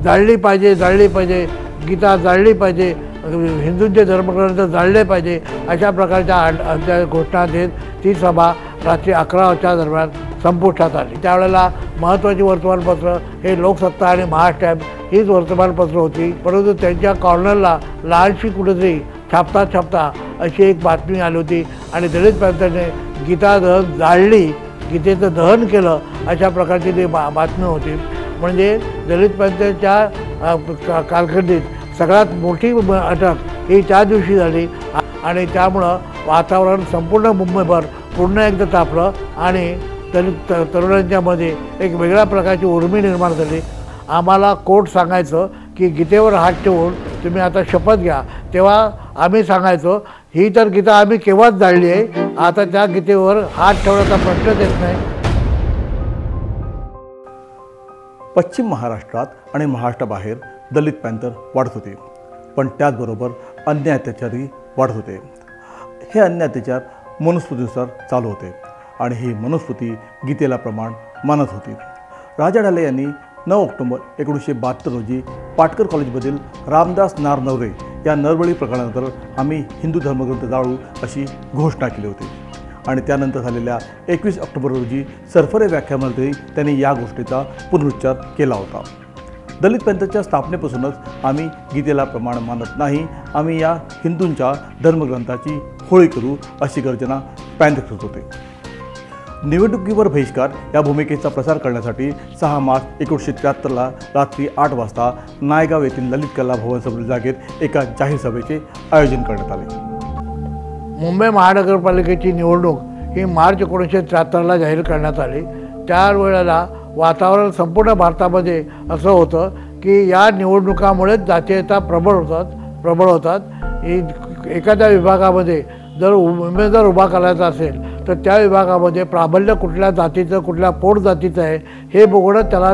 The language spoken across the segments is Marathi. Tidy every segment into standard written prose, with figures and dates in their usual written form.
जाळली पाहिजे, जाळली पाहिजे, गीता जाळली पाहिजे, हिंदूंचे धर्मग्रंथ जाळले पाहिजे, अशा प्रकारच्या घोषणा देत ती सभा रात्री 11 वाजच्या दरम्यान संपुष्टात आली। त्यावेळेला महत्त्वाची वर्तमानपत्र हे लोकसत्ता आणि महाराष्ट्र हीच वर्तमानपत्र होती, परंतु त्यांच्या कॉर्नरला लहानशी कुठेतरी छापता अशी एक बातमी आली होती आणि दलित पॅंथरने गीता जाळली, गीतेचं दहन केलं अशा प्रकारची ती बातमी होती। म्हणजे दलित पॅंथरच्या कारकिर्दीत सगळ्यात मोठी अटक ही त्या दिवशी झाली आणि त्यामुळं वातावरण संपूर्ण मुंबईभर पुन्हा एकदा तापलं आणि दलित तरुणांच्यामध्ये एक वेगळ्या प्रकारची उर्मी निर्माण झाली। आम्हाला कोर्ट सांगायचं की गीतेवर हात ठेवून तुम्ही आता शपथ घ्या, तेव्हा आम्ही सांगायचो ही तर गीता आम्ही केव्हाच जाळली आहे, आता त्या गीतेवर हात ठेवण्याचा प्रश्नच येत नाही। पश्चिम महाराष्ट्रात आणि महाराष्ट्राबाहेर दलित पॅंथर वाढत होते, पण त्याचबरोबर अन्य अत्याचारही वाढत होते। हे अन्य अत्याचार मनुस्मृतीनुसार चालू होते आणि ही मनुस्मृती गीतेला प्रमाण मानत होती। राजा ढाले यांनी 9 ऑक्टोबर 1972 रोजी पाटकर कॉलेजमधील रामदास नारनवरे या नरबळी प्रकरणानंतर आम्ही हिंदू धर्मग्रंथ जाळू अशी घोषणा केली होती आणि त्यानंतर झालेल्या 21 ऑक्टोबर रोजी सरफरे व्याख्यानामध्ये त्यांनी या गोष्टीचा पुनरुच्चार केला होता। दलित पॅंथरच्या स्थापनेपासूनच आम्ही गीतेला प्रमाण मानत नाही, आम्ही या हिंदूंच्या धर्मग्रंथाची होळी करू अशी गर्जना पॅंथर करत होते। निवडणुकीवर बहिष्कार या भूमिकेचा प्रसार करण्यासाठी 6 मार्च 1973ला रात्री 8 वाजता नायगाव येथील ललित कला भवन समोरील जागेत एका जाहीर सभेचे आयोजन करण्यात आले। मुंबई महानगरपालिकेची निवडणूक ही मार्च 1973ला जाहीर करण्यात आली। त्यावेळेला वातावरण संपूर्ण भारतामध्ये असं होतं की या निवडणुकामुळेच जातीयता प्रबळ होतात। एखाद्या विभागामध्ये जर उमेदवार उभा करायचा असेल तर त्या विभागामध्ये प्राबल्य कुठल्या जातीचं, कुठल्या पोट जातीचं आहे हे बघून त्याला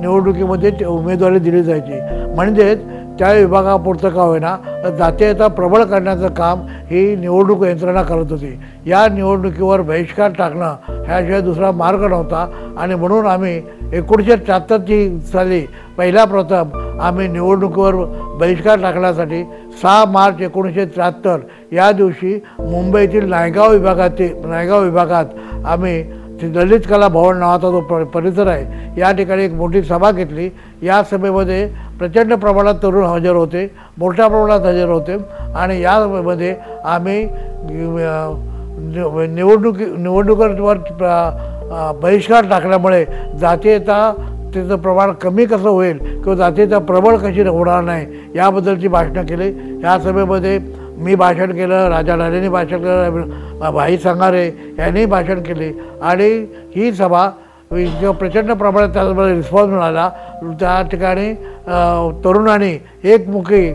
निवडणुकीमध्ये उमेदवारी दिली जायची। म्हणजेच त्या विभागापुरतं का होईना जातीयता प्रबळ करण्याचं काम ही निवडणूक यंत्रणा करत होती। या निवडणुकीवर बहिष्कार टाकणं ह्याशिवाय दुसरा मार्ग नव्हता आणि म्हणून आम्ही 1973 साली पहिल्या प्रथम आम्ही निवडणुकीवर बहिष्कार टाकण्यासाठी 6 मार्च 1973 या दिवशी मुंबईतील नायगाव विभागात आम्ही ललित कला भवन नावाचा जो परिसर आहे या ठिकाणी एक मोठी सभा घेतली। या सभेमध्ये प्रचंड प्रमाणात तरुण हजर होते, मोठ्या प्रमाणात हजर होते आणि यामध्ये आम्ही निवडणुकीवर बहिष्कार टाकल्यामुळे जातीयता त्याचं प्रमाण कमी कसं होईल किंवा जातीयता प्रबळ कशी होणार नाही याबद्दलची भाषणं केली। या सभेमध्ये मी भाषण केलं, राजा ढालेंनी भाषण केलं, भाई संगारे यांनी भाषण केले आणि ही सभा प्रचंड प्रमाणात त्यामध्ये रिस्पॉन्स मिळाला। त्या ठिकाणी तरुणांनी एकमुखी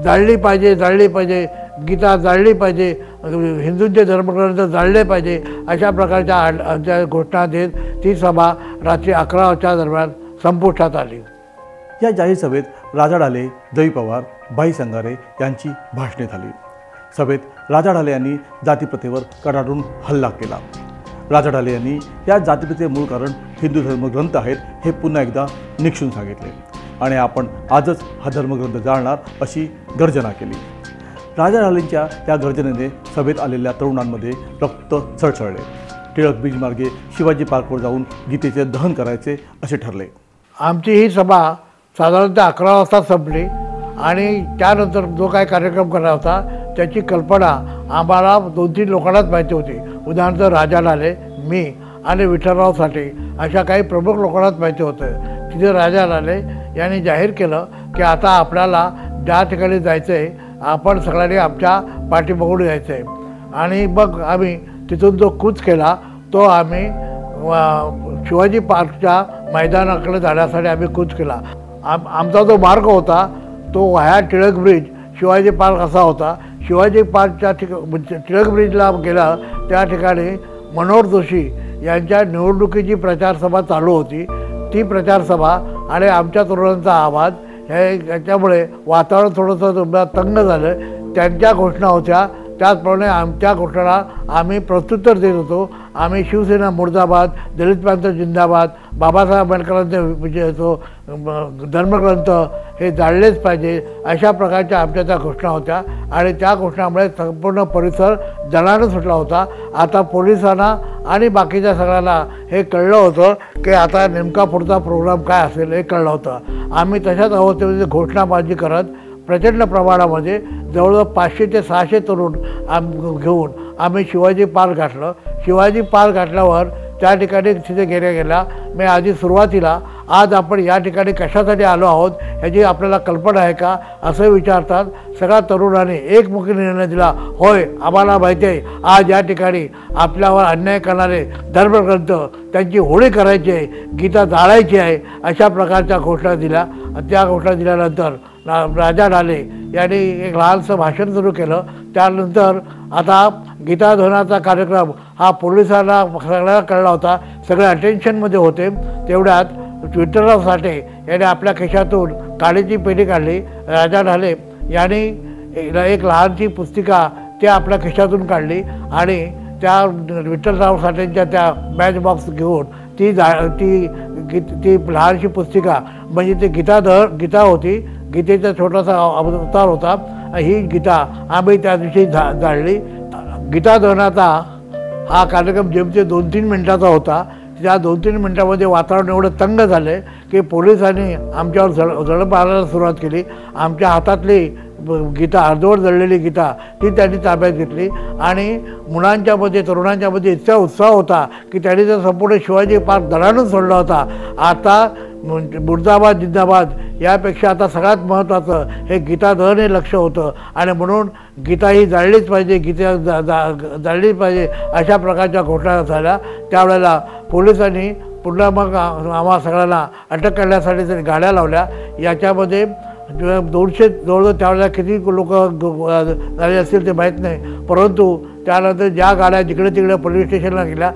जाळली पाहिजे, गीता जाळली पाहिजे, हिंदूंचे धर्मग्रंथ जाळले पाहिजे अशा प्रकारच्या घोषणा देत ती सभा रात्री 11 वाजच्या दरम्यान संपुष्टात आली। या जाहीर सभेत राजा ढाले, जय पवार, भाई संगारे यांची भाषणे झाली। सभेत राजा ढाले यांनी जातीप्रथेवर कडाडून हल्ला केला। राजा ढाले यांनी या जातीप्रथेचे मूळ कारण हिंदू धर्मग्रंथ आहेत हे पुन्हा एकदा निक्षून सांगितले आणि आपण आजच हा धर्मग्रंथ जाळणार अशी गर्जना केली। राजा ढालेंच्या या गर्जनेने सभेत आलेल्या तरुणांमध्ये रक्त सळसळले। टिळक ब्रिज मार्गे शिवाजी पार्कवर जाऊन गीतेचे दहन करायचे असे ठरले। आमची ही सभा साधारणतः 11 वाजता संपली आणि त्यानंतर जो काय कार्यक्रम करायचा होता त्याची कल्पना आम्हाला 2-3 लोकांनाच माहिती होती। उदाहरणार्थ राजा ढाले, मी आणि विठ्ठलराव साठे अशा काही प्रमुख लोकांनाच माहिती होतं। तिथे राजा ढाले यांनी जाहीर केलं की आता आपल्याला ज्या ठिकाणी जायचं आहे आपण सगळ्यांनी आमच्या पाठीमागून जायचं आहे आणि मग आम्ही तिथून जो कूच केला तो आम्ही शिवाजी पार्कच्या मैदानाकडे जाण्यासाठी आम्ही कूच केला। आमचा जो मार्ग होता तो ह्या टिळक ब्रिज शिवाजी पार्क असा होता। शिवाजी पार्कच्या टिळक ब्रिजला गेला त्या ठिकाणी मनोहर जोशी यांच्या निवडणुकीची प्रचारसभा चालू होती। ती प्रचारसभा आणि आमच्या तरुणांचा आवाज याच्यामुळे वातावरण थोडंसं तंग झालं। त्यांच्या घोषणा होत्या त्याचप्रमाणे आमच्या घोषणाला आम्ही प्रत्युत्तर देत होतो. आम्ही शिवसेना मुर्दाबाद, दलित पॅंथर जिंदाबाद, बाबासाहेब आंबेडकरांचे तो धर्मग्रंथ हे जाळलेच पाहिजे अशा प्रकारच्या आमच्या त्या घोषणा होत्या आणि त्या घोषणामुळे संपूर्ण परिसर जळानं सुटला होता. आता पोलिसांना आणि बाकीच्या सगळ्यांना हे कळलं होतं की आता नेमका पुढचा प्रोग्राम काय असेल हे कळलं होतं. आम्ही तशाच अवस्थेमध्ये घोषणाबाजी करत प्रचंड प्रमाणामध्ये जवळजवळ 500 ते 600 तरुण घेऊन आम्ही शिवाजी पार्क गाठलं. शिवाजी पार्क गाठल्यावर त्या ठिकाणी तिथे गेला. मी आधी सुरुवातीला आज आपण या ठिकाणी कशासाठी आलो आहोत ह्याची आपल्याला कल्पना आहे का असं विचारतात. सगळ्या तरुणांनी एकमुखी निर्णय दिला, होय आम्हाला माहिती आहे आज या ठिकाणी आपल्यावर अन्याय करणारे धर्मग्रंथ त्यांची होळी करायची आहे, गीता जाळायची आहे अशा प्रकारच्या घोषणा दिल्या. त्या घोषणा दिल्यानंतर राजा ढाले यांनी एक लहानसं भाषण सुरू केलं. त्यानंतर आता गीता दहनाचा कार्यक्रम हा पोलिसांना सगळ्यांना कळला होता, सगळे अटेन्शनमध्ये होते. तेवढ्यात विठ्ठलराव साठे याने आपल्या खिशातून काडीची पेटी काढली. राजा ढाले यांनी एक लहानशी पुस्तिका त्या आपल्या खिशातून काढली आणि त्या विठ्ठलराव साठेंच्या त्या मॅच बॉक्स घेऊन ती लहानशी पुस्तिका म्हणजे ती गीता होती. गीतेचा छोटासा अवतार होता. ही गीता आम्ही त्या दिवशी जाळली. गीता दहनाचा हा कार्यक्रम जेमते 2-3 मिनटाचा होता. त्या 2-3 मिनटामध्ये वातावरण एवढं तंग झालं की पोलिसांनी आमच्यावर झडप मारायला सुरुवात केली. आमच्या हातातली गीता अर्धवट जळलेली गीता ती त्यांनी ताब्यात घेतली आणि मुलांच्यामध्ये तरुणांच्यामध्ये इतका उत्साह होता की त्यांनी तर संपूर्ण शिवाजी पार्क दडाणून सोडला होता. आता मुर्दाबाद जिंदाबाद यापेक्षा आता सगळ्यात महत्त्वाचं हे गीता दहन हे लक्ष होतं आणि म्हणून गीता ही जाळलीच पाहिजे, गीता जाळलीच पाहिजे अशा प्रकारच्या घोषणा झाल्या. त्यावेळेला पोलिसांनी पुन्हा मग आम्हा सगळ्यांना अटक करण्यासाठी त्यांनी गाड्या लावल्या. याच्यामध्ये 200 जवळजवळ त्यावेळेला किती लोक झाले असतील ते माहीत नाही, परंतु त्यानंतर ज्या गाड्या जिकडे तिकडे पोलीस स्टेशनला गेल्या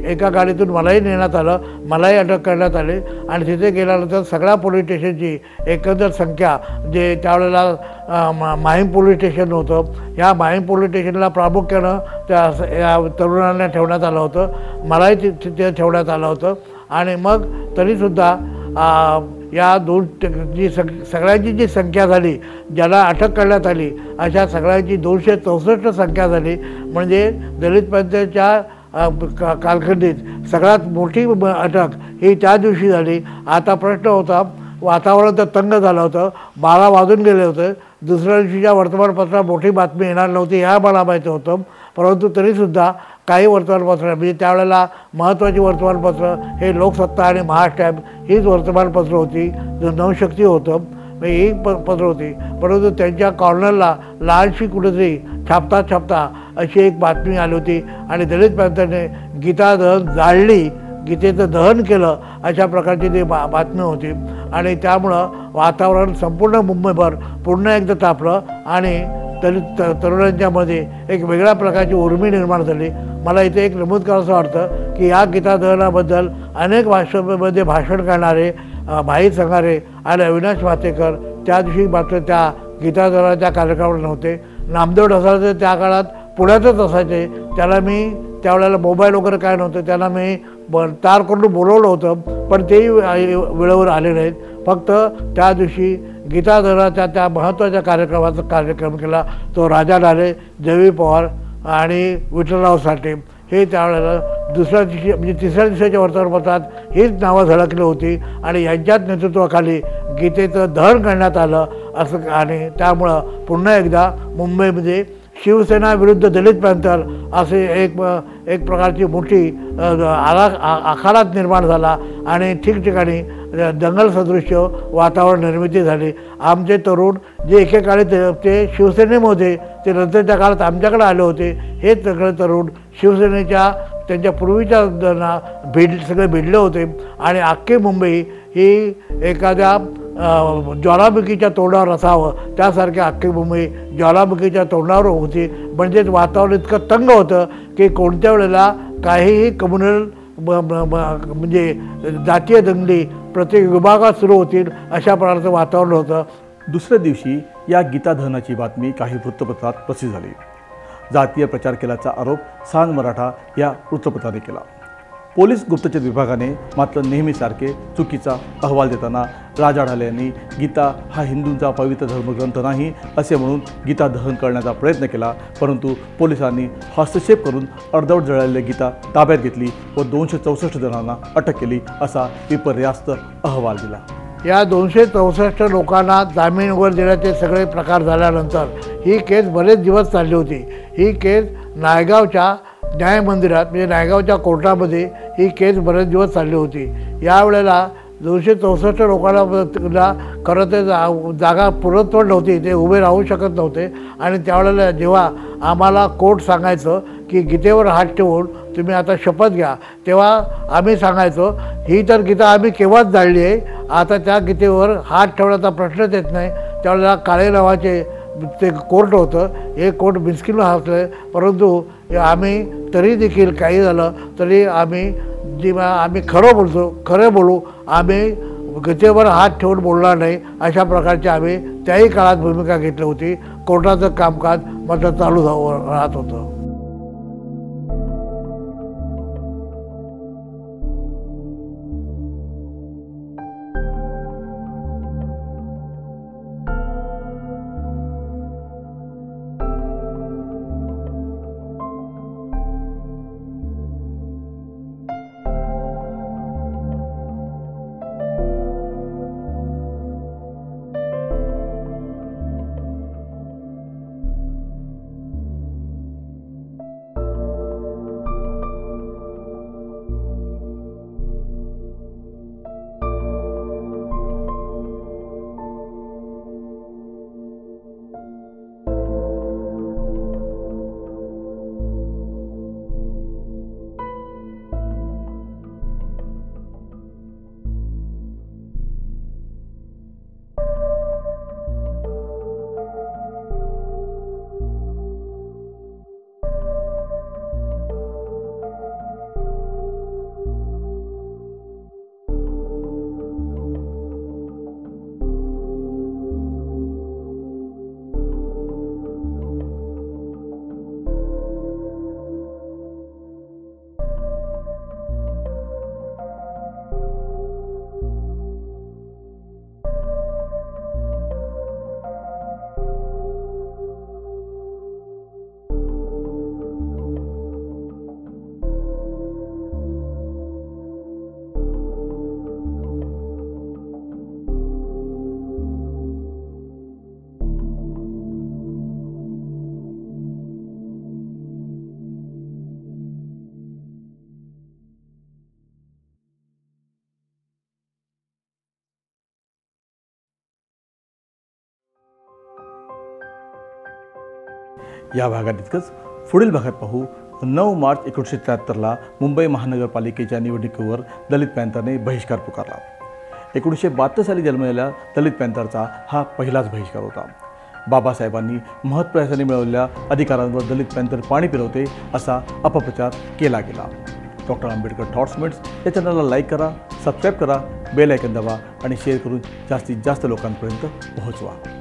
एका गाडीतून मलाही नेण्यात आलं, मलाही अटक करण्यात आली आणि तिथे गेल्यानंतर सगळ्या पोलीस स्टेशनची एकंदर संख्या जे त्यावेळेला माहीम पोलीस स्टेशन होतं, ह्या माहीम पोलीस स्टेशनला प्रामुख्यानं या तरुणांना ठेवण्यात आलं होतं, मलाही तिथे ठेवण्यात आलं होतं. आणि मग तरीसुद्धा या सगळ्यांची जी संख्या झाली, ज्याला अटक करण्यात आली अशा सगळ्यांची 264 संख्या झाली. म्हणजे दलित पॅंथरच्या कालखंडीत सगळ्यात मोठी अटक ही त्या दिवशी झाली. आता प्रश्न होता, वातावरण तर तंग झालं होतं, 12 वाजून गेले होते, दुसऱ्या दिवशीच्या वर्तमानपत्रात मोठी बातमी येणार नव्हती ह्या मला माहिती होतं, परंतु तरीसुद्धा काही वर्तमानपत्र म्हणजे त्यावेळेला महत्त्वाची वर्तमानपत्र हे लोकसत्ता आणि महाराष्ट्र हीच वर्तमानपत्र होती. नवशक्ती होतं ही पत्र होती, परंतु त्यांच्या कॉर्नरला लहानशी कुठेतरी छापता अशी एक बातमी आली होती आणि दलित पॅंथरने गीता दहन जाळली, गीतेचं दहन केलं अशा प्रकारची ती बातमी होती. आणि त्यामुळं वातावरण संपूर्ण मुंबईभर पुन्हा एकदा तापलं आणि तरुणांच्यामध्ये एक वेगळ्या प्रकारची उर्मी निर्माण झाली. मला इथे एक नमूद करावंसं वाटतं की या गीता दहनाबद्दल अनेक भाषेमध्ये भाषण करणारे भाई संघारे आणि अविनाश मातेकर त्या दिवशी मात्र त्या गीता दहनाच्या कार्यक्रमावर नव्हते. नामदेव ढसाळचे त्या काळात पुण्यातच असायचे, त्याला मी त्यावेळेला मोबाईल वगैरे काय नव्हतं, त्यांना मी तार करून बोलवलं होतं पण तेही वेळेवर आले नाहीत. फक्त त्या दिवशी गीता दहनाच्या त्या महत्त्वाच्या कार्यक्रम केला तो राजा ढाले, जयवी पवार आणि विठ्ठलराव साठे हे त्यावेळेला दुसऱ्या दिवशी म्हणजे तिसऱ्या दिवसाच्या वर्तमानपत्रात हीच नावं झळकली होती आणि यांच्याच नेतृत्वाखाली गीतेचं दहन करण्यात आलं असं. आणि त्यामुळं पुन्हा एकदा मुंबईमध्ये शिवसेना विरुद्ध दलित पॅंथर असे एक प्रकारची मोठी आखाडाच निर्माण झाला आणि ठिकठिकाणी दंगल सदृश्य वातावरण निर्मिती झाली. आमचे तरुण जे एकेकाळी ते शिवसेनेमध्ये ते नंतरच्या काळात आमच्याकडे आले होते, हे सगळे तरुण शिवसेनेच्या त्यांच्या पूर्वीच्या सगळे भिडले होते आणि अख्खी मुंबई ही एखाद्या ज्वालामुखीच्या तोंडावर असावं त्यासारख्या अख्खी मुंबई ज्वालामुखीच्या तोंडावर होती. म्हणजेच वातावरण इतकं तंग होतं की कोणत्या वेळेला काहीही कम्युनल म्हणजे जातीय दंगली प्रत्येक विभागात सुरू होतील अशा प्रकारचं वातावरण होतं. दुसऱ्या दिवशी या गीता दहनाची बातमी काही वृत्तपत्रात प्रसिद्ध झाली। जातीय प्रचार केल्याचा आरोप सान मराठा या वृत्तपत्राने केला। पोलीस गुप्तचर विभागाने मात्र नेहमीसारखे चुकीचा अहवाल देताना राजा ढाले यांनी गीता हा हिंदूंचा पवित्र धर्मग्रंथ नाही असे म्हणून गीता दहन करण्याचा प्रयत्न केला, परंतु पोलिसांनी हस्तक्षेप करून अर्धवट जळलेली गीता ताब्यात घेतली व 264 जणांना अटक केली असा विपर्यास्त अहवाल दिला। या 264 लोकांना जामीन वगैरे देण्याचे सगळे प्रकार झाल्यानंतर ही केस बरेच दिवस चालली होती। ही केस नायगावच्या न्याय मंदिरात म्हणजे नायगावच्या कोर्टामध्ये ही केस बरेच दिवस चालली होती। यावेळेला 264 लोकांना खरं तर जागा पुरतपड नव्हती, ते उभे राहू शकत नव्हते आणि त्यावेळेला जेव्हा आम्हाला कोर्ट सांगायचं की गीतेवर हात ठेवून तुम्ही आता शपथ घ्या, तेव्हा आम्ही सांगायचो ही तर गीता आम्ही केव्हाच जाळली आहे, आता त्या गीतेवर हात ठेवण्याचा प्रश्नच येत नाही। त्यावेळेला काळे नावाचे ते कोर्ट होतं, हे कोर्ट बिस्किलला हसलं, परंतु आम्ही तरी देखील काही झालं तरी आम्ही खरं बोलू, आम्ही गीतेवर हात ठेवून बोलणार नाही अशा प्रकारची आम्ही त्याही काळात भूमिका घेतली होती। कोर्टाचं कामकाज मात्र चालू राहत होतं। या भागात इतकंच। पुढील भागात पाहू 9 मार्च 1973ला मुंबई महानगरपालिकेच्या निवडणुकीवर दलित पॅंथरने बहिष्कार पुकारला। 1972 साली जन्मलेल्या दलित पॅंथरचा हा पहिलाच बहिष्कार होता। बाबासाहेबांनी महत्प्रयासाने मिळवलेल्या अधिकारांवर दलित पॅंथर पाणी फिरवते असा अपप्रचार केला गेला। डॉक्टर आंबेडकर थॉट्स मिनिट्स या चॅनलला लाईक करा, सबस्क्राईब करा, बेल आयकॉन दाबा आणि शेअर करून जास्तीत जास्त लोकांपर्यंत पोहोचवा।